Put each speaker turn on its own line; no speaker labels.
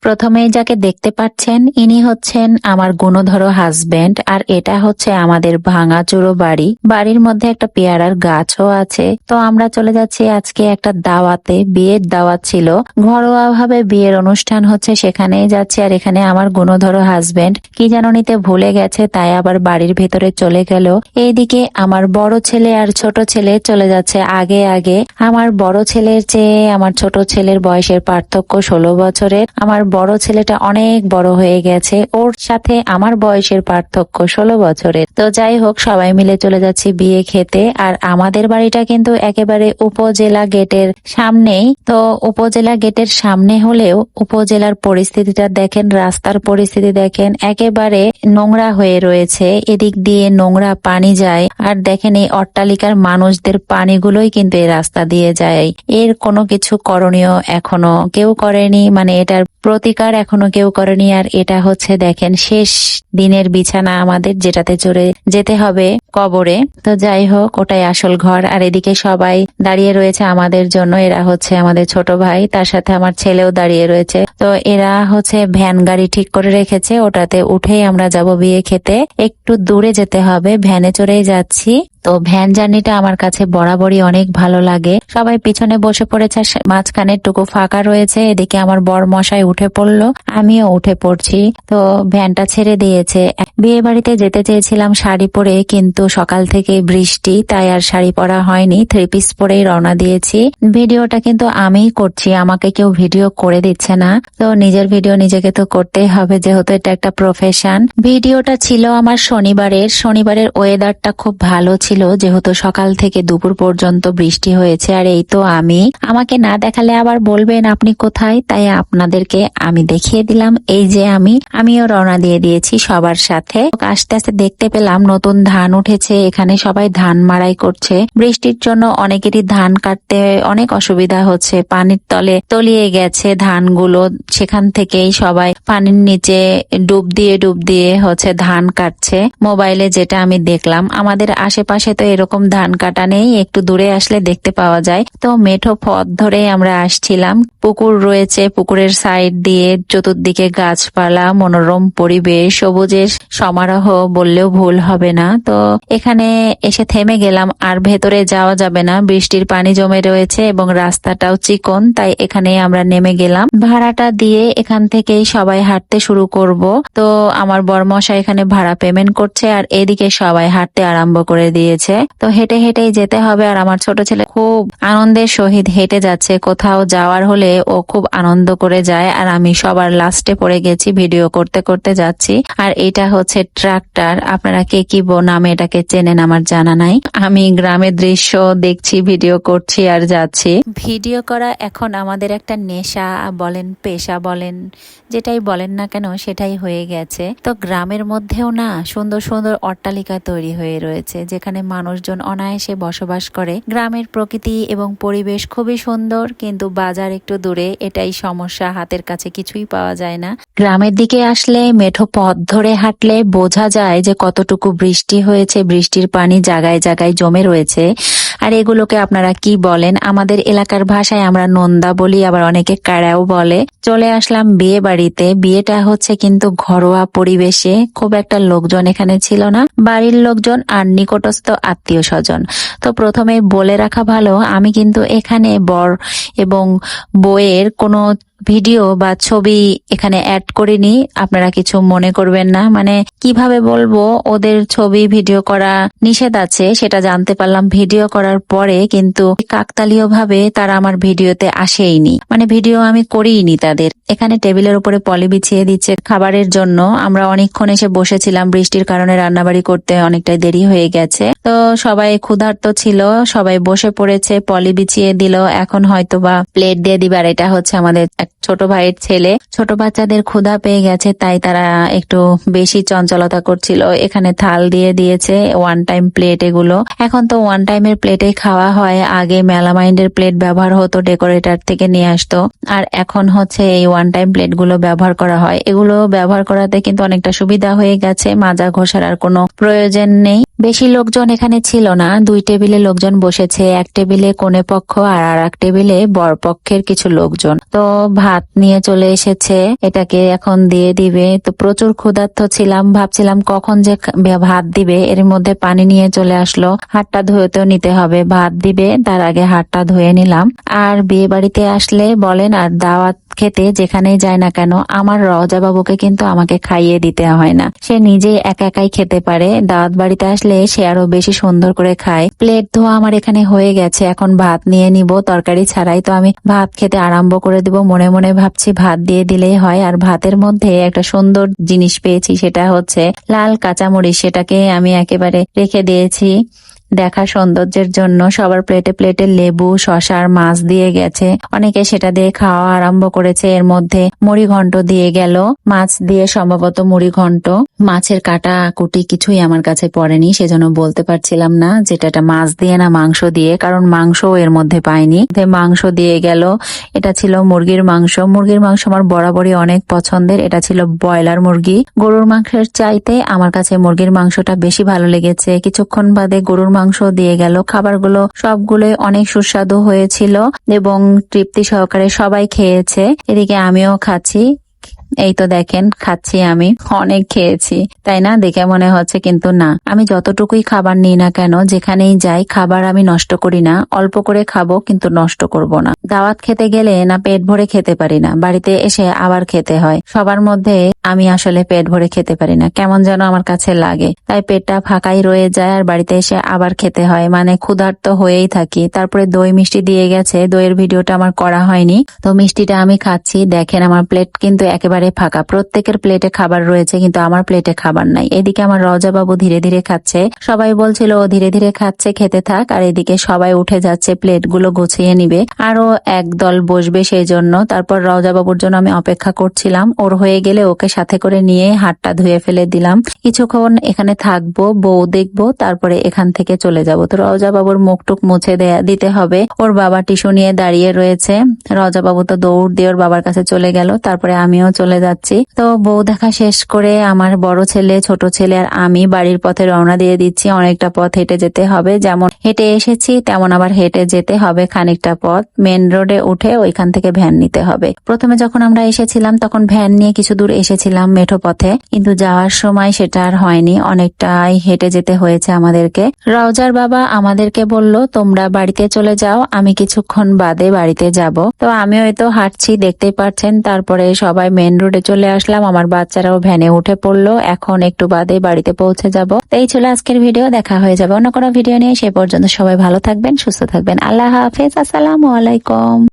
প্রথমেই যাকে দেখতে পাচ্ছেন ইনি হচ্ছেন আমার গুণধর হাজবেন্ড, আর এটা হচ্ছে আমাদের ভাঙাচুরো বাড়ি। বাড়ির মধ্যে একটা পেয়ারার গাছও আছে। তো আমরা চলে যাচ্ছি আজকে একটা দাওয়াতে, বিয়ের দাওয়াত ছিল, ঘরোয়া ভাবে বিয়ের অনুষ্ঠান হচ্ছে, সেখানেই যাচ্ছি। আর এখানে আমার গুণধর হাজবেন্ড কি যেন নিতে ভুলে গেছে, তাই আবার বাড়ির ভেতরে চলে গেল। এইদিকে আমার বড় ছেলে আর ছোট ছেলে চলে যাচ্ছে আগে আগে। আমার বড় ছেলের চেয়ে আমার ছোট ছেলের বয়সের পার্থক্য 16 বছরের। আমার বড় ছেলেটা অনেক বড় হয়ে গেছে, ওর সাথে আমার বয়সের পার্থক্য 16 বছরের। তো যাই হোক, সবাই মিলে চলে যাচ্ছি বিয়ে খেতে। আর আমাদের বাড়িটা কিন্তু একেবারে উপজেলা গেটের সামনেই। তো উপজেলা গেটের সামনে হলেও উপজেলার পরিস্থিতিটা দেখেন, রাস্তার পরিস্থিতি দেখেন, একেবারে নোংরা হয়ে রয়েছে। এদিক দিয়ে নোংরা পানি যায়, আর দেখেন এই অট্টালিকার মানুষদের পানিগুলোই কিন্তু এই রাস্তা দিয়ে যায়। এর কোনো কিছু করণীয় এখনো কেউ করেনি, মানে এটার প্রতিকার এখনো কেউ করেনি। আর এটা হচ্ছে দেখেন শেষ দিনের বিছানা আমাদের, যেটাতে চড়ে যেতে হবে কবরে। তো যাই হোক, ওটাই আসল ঘর। আর এদিকে সবাই দাঁড়িয়ে রয়েছে আমাদের জন্য। এরা হচ্ছে আমাদের ছোট ভাই, তার সাথে আমার ছেলেও দাঁড়িয়ে রয়েছে। তো এরা হচ্ছে ভ্যান গাড়ি ঠিক করে রেখেছে, ওটাতে উঠেই আমরা যাব বিয়ে খেতে। একটু দূরে যেতে হবে, ভ্যানে চড়েই যাচ্ছি। তো ভ্যান জার্নিটা আমার কাছে বরাবরই অনেক ভালো লাগে। সবাই পিছনে বসে পড়েছে, মাঝখানে টুকু ফাঁকা রয়েছে। এদিকে আমার বর মশাই উঠে পড়লো, আমিও উঠে পড়ছি। তো ভ্যানটা ছেড়ে দিয়েছে। বিয়ে বাড়িতে যেতে চেয়েছিলাম শাড়ি পরে, কিন্তু সকাল থেকে বৃষ্টি, তাই আর শাড়ি পরা হয়নি, 3 পিস পরেই রওনা দিয়েছি। ভিডিওটা কিন্তু আমিই করছি, আমাকে কেউ ভিডিও করে দিচ্ছে না। তো নিজের ভিডিও নিজেকে তো করতেই হবে, যেহেতু এটা একটা প্রফেশন। ভিডিওটা ছিল আমার শনিবারের ওয়েদারটা খুব ভালো ছিল, যেহেতু সকাল থেকে দুপুর পর্যন্ত বৃষ্টি হয়েছে। আর এই তো আমাকে না দেখালে আবার বলবেন আপনি কোথায়, তাই আপনাদেরকে আমি দেখিয়ে দিলাম। এই যে আমিও রওনা দিয়ে দিয়েছি সবার সাথে। আস্তে আস্তে দেখতে পেলাম নতুন ধান উঠেছে, এখানে সবাই ধান মাড়াই করছে। বৃষ্টির জন্য অনেকেরই ধান কাটতে অনেক অসুবিধা হচ্ছে, পানির তলে তলিয়ে গেছে ধানগুলো। সেখান থেকেই সবাই পানির নিচে ডুব দিয়ে হচ্ছে ধান কাটছে। মোবাইলে যেটা আমি দেখলাম, আমাদের আশেপাশে তো এরকম ধান কাটা নেই, একটু দূরে আসলে দেখতে পাওয়া যায়। তো মেঠো পথ ধরে আমরা আসছিলাম, পুকুর রয়েছে, পুকুরের সাইড দিয়ে চতুর্দিকে গাছপালা, মনোরম পরিবেশ, সবুজের সমারোহ বললেও ভুল হবে না। তো এখানে এসে থেমে গেলাম, আর ভেতরে যাওয়া যাবে না, বৃষ্টির পানি জমে রয়েছে এবং রাস্তাটাও চিকন, তাই এখানে আমরা নেমে গেলাম। ভাড়াটা দিয়ে এখান থেকেই সবাই হাঁটতে শুরু করব। তো আমার বরমশাই এখানে ভাড়া পেমেন্ট করছে, আর এদিকে সবাই হাঁটতে আরম্ভ করে দিয়েছে। তো হেঁটে হেঁটেই যেতে হবে। আর আমার ছোট ছেলে খুব আনন্দের সহিত হেঁটে যাচ্ছে। কোথাও যাওয়ার হলে ও খুব আনন্দ করে যায়, আর আমি সবার লাস্টে পড়ে গেছি, ভিডিও করতে করতে যাচ্ছি। আর এটা হচ্ছে ট্রাক্টর, আপনারা কে কি নামে এটাকে চেনেন আমার জানা নাই। আমি গ্রামের দৃশ্য দেখছি, ভিডিও করছি আর যাচ্ছি। ভিডিও করা এখন আমাদের একটা নেশা বলেন, পেশা বলেন, যেটাই বলেন না কেন, সেটাই হয়ে গেছে। তো গ্রামের মধ্যেও না সুন্দর সুন্দর অট্টালিকা তৈরি হয়ে রয়েছে, যেখানে মানুষজন অনায়াসে বসবাস করে। গ্রামের প্রকৃতি এবং পরিবেশ খুবই সুন্দর, কিন্তু বাজার একটু দূরে, এটাই সমস্যা, হাতের কাছে কিছুই পাওয়া যায় না। গ্রামের দিকে আসলে মেঠো পথ ধরে হাঁটলে বোঝা যায় যে কতটুকু বৃষ্টি হয়েছে, বৃষ্টির পানি জায়গায় জায়গায় জমে রয়েছে। আর এগুলোকে আপনারা কি বলেন? আমাদের এলাকার ভাষায় আমরা নন্দা বলি, আবার অনেকে কাড়াও বলে। চলে আসলাম বিয়ে বাড়িতে। বিয়েটা হচ্ছে কিন্তু ঘরোয়া পরিবেশে, খুব একটা লোকজন এখানে ছিল না, বাড়ির লোকজন আর নিকটস্থ আত্মীয় স্বজন। তো প্রথমে বলে রাখা ভালো, আমি কিন্তু এখানে বর এবং বউয়ের কোনো ভিডিও বা ছবি এখানে অ্যাড করিনি, আপনারা কিছু মনে করবেন না। মানে কিভাবে বলবো, ওদের ছবি ভিডিও করা নিষেধ আছে, সেটা জানতে পারলাম ভিডিও করার পরে। কিন্তু কাকতালীয় ভাবে তারা আমার ভিডিওতে আসেইনি, মানে ভিডিও আমি করিনি তাদের। এখানে টেবিলের উপরে পলি বিছিয়ে দিচ্ছে খাবারের জন্য। আমরা অনেকক্ষণ এসে বসেছিলাম, বৃষ্টির কারণে রান্নাবাড়ি করতে অনেকটাই দেরি হয়ে গেছে। তো সবাই ক্ষুধার্ত ছিল, সবাই বসে পড়েছে, পলি বিছিয়ে দিল, এখন হয়তো বা প্লেট দিয়ে দিবে। আর এটা হচ্ছে আমাদের ছোট ভাইয়ের ছেলে। ছোট বাচ্চাদের ক্ষুধা পেয়ে গেছে, তাই তারা একটু বেশি চঞ্চলতা করছিল। এখানে থাল দিয়ে দিয়েছে, 1 টাইম প্লেট এগুলো। এখন তো 1 টাইমের প্লেটে খাওয়া হয়, আগে মেলামাইন্ডের প্লেট ব্যবহার হতো, ডেকোরেটর থেকে নিয়ে আসতো। আর এখন হচ্ছে এই 1 টাইম প্লেট গুলো ব্যবহার করা হয়। এগুলো ব্যবহার করাতে কিন্তু অনেকটা সুবিধা হয়ে গেছে, মাজা ঘষার আর কোনো প্রয়োজন নেই। বেশি লোকজন এখানে ছিল না, 2 টেবিলে লোকজন বসেছে, এক টেবিলে কনে পক্ষ আর এক টেবিলে বর পক্ষের কিছু লোকজন। তো ভাত নিয়ে চলে এসেছে, এটাকে এখন দিয়ে দিবে। তো প্রচুর ক্ষুধার্ত ছিলাম, ভাবছিলাম কখন যে ভাত দিবে, এর মধ্যে পানি নিয়ে চলে আসলো। হাতটা ধুয়েতেও নিতে হবে, ভাত দিবে তার আগে হাতটা ধুয়ে নিলাম। আর বিয়ে বাড়িতে আসলে বলেন আর দাওয়াত খেতে যেখানেই যায় না কেন, আমার রওজা বাবুকে কিন্তু আমাকে খাইয়ে দিতে হয় না, সে নিজেই একা একাই খেতে পারে। দাওয়াত বাড়িতে আসলে সে আরো বেশি সুন্দর করে খায়। প্লেট ধোয়া আমার এখানে হয়ে গেছে, এখন ভাত নিয়ে নিব। তরকারি ছাড়াই তো আমি ভাত খেতে আরম্ভ করে দিব। মনে মনে ভাবছি ভাত দিয়ে দিলেই হয়। আর ভাতের মধ্যে একটা সুন্দর জিনিস পেয়েছি, সেটা হচ্ছে লাল কাঁচামরিচ, সেটাকে আমি একেবারে রেখে দিয়েছি দেখার সৌন্দর্যের জন্য। সবার প্লেটে প্লেটে লেবু, শসা আর মাছ দিয়ে গেছে, অনেকে সেটা দিয়ে খাওয়া আরম্ভ করেছে। এর মধ্যে মুড়ি ঘন্ট দিয়ে গেল, মাছ দিয়ে সম্ভবত মুড়ি ঘন্ট। মাছের কাটা কুটি কিছুই আমার কাছে পড়েনি, সেজন্য বলতে পারছিলাম না যেটা এটা মাছ দিয়ে না মাংস দিয়ে, কারণ মাংস এর মধ্যে পাইনি। মাংস দিয়ে গেল, এটা ছিল মুরগির মাংস। মুরগির মাংস আমার বরাবরই অনেক পছন্দের, এটা ছিল ব্রয়লার মুরগি। গরুর মাংসের চাইতে আমার কাছে মুরগির মাংসটা বেশি ভালো লেগেছে। কিছুক্ষণ বাদে গরুর মাংস দিয়ে গেল। খাবারগুলো সবগুলোই অনেক সুস্বাদু হয়েছিল এবং তৃপ্তি সহকারে সবাই খেয়েছে। এদিকে আমিও খাচ্ছি, এই তো দেখেন খাচ্ছি, আমি অনেক খেয়েছি তাই না, দেখে মনে হচ্ছে, কিন্তু না, আমি যতটুকুই খাবার নিই না কেন, যেখানেই যাই খাবার আমি নষ্ট করি না। অল্প করে খাবো কিন্তু নষ্ট করব না। দাওয়াত খেতে গেলে না পেট ভরে খেতে পারি না, বাড়িতে এসে আবার খেতে হয়। সবার মধ্যে আমি আসলে পেট ভরে খেতে পারি না, কেমন যেন আমার কাছে লাগে, তাই পেটটা ফাঁকাই রয়ে যায় আর বাড়িতে এসে আবার খেতে হয়, মানে ক্ষুধার্ত হয়েই থাকি। তারপরে দই মিষ্টি দিয়ে গেছে, দইয়ের ভিডিওটা আমার করা হয়নি, তো মিষ্টিটা আমি খাচ্ছি। দেখেন আমার প্লেট কিন্তু একেবারে ফাঁকা, প্রত্যেকের প্লেটে খাবার রয়েছে কিন্তু আমার প্লেটে খাবার নাই। এদিকে আমার রওজা বাবু ধীরে ধীরে খাচ্ছে, সবাই বলছিল ও ধীরে ধীরে খাচ্ছে, খেতে থাক। আর এদিকে সবাই উঠে যাচ্ছে, প্লেটগুলো গুছিয়ে নিবে, আরো একদল বসবে সেই জন্য। তারপর রওজা বাবুর জন্য আমি অপেক্ষা করছিলাম, ওর হয়ে গেলে ওকে সাথে করে নিয়ে হাতটা ধুয়ে ফেলে দিলাম। কিছুক্ষণ এখানে থাকবো, বউ দেখবো, তারপরে এখান থেকে চলে যাব। তো রওজা বাবুর মুখটুক মুছে দিতে হবে। ওর বাবা টিস্যু নিয়ে দাঁড়িয়ে রয়েছে, রওজা বাবু তো দৌড় দিয়ে ওর বাবার কাছে চলে গেল। তারপরে আমিও চলে যাচ্ছি। তো বউ দেখা শেষ করে আমার বড় ছেলে, ছোট ছেলে আর আমি বাড়ির পথে রওনা দিয়ে দিচ্ছি। অনেকটা পথ হেঁটে যেতে হবে, যেমন হেঁটে এসেছি তেমন আবার হেঁটে যেতে হবে খানিকটা পথ। মেন রোডে উঠে ওইখান থেকে ভ্যান নিতে হবে। প্রথমে যখন আমরা এসেছিলাম তখন ভ্যান নিয়ে কিছু দূর এসেছিলাম মেঠো পথে, কিন্তু যাওয়ার সময় সেটা আর হয়নি, অনেকটাই হেঁটে যেতে হয়েছে আমাদেরকে। রওজার বাবা আমাদেরকে বলল তোমরা বাড়িতে চলে যাও, আমি কিছুক্ষণ বাদে বাড়িতে যাব। তো আমিও তো হাঁটছি, দেখতেই পাচ্ছেন। তারপরে সবাই মেন রোডে চলে আসলাম, আমার বাচ্চারাও ভ্যানে উঠে পড়লো। এখন একটু বাদে বাড়িতে পৌঁছে যাব। এই ছিল আজকের ভিডিও, দেখা হয়ে যাবে অন্য কোনো ভিডিও নিয়ে। সে পর্যন্ত সবাই ভালো থাকবেন, সুস্থ থাকবেন। আল্লাহ হাফেজ, আসসালামু আলাইকুম।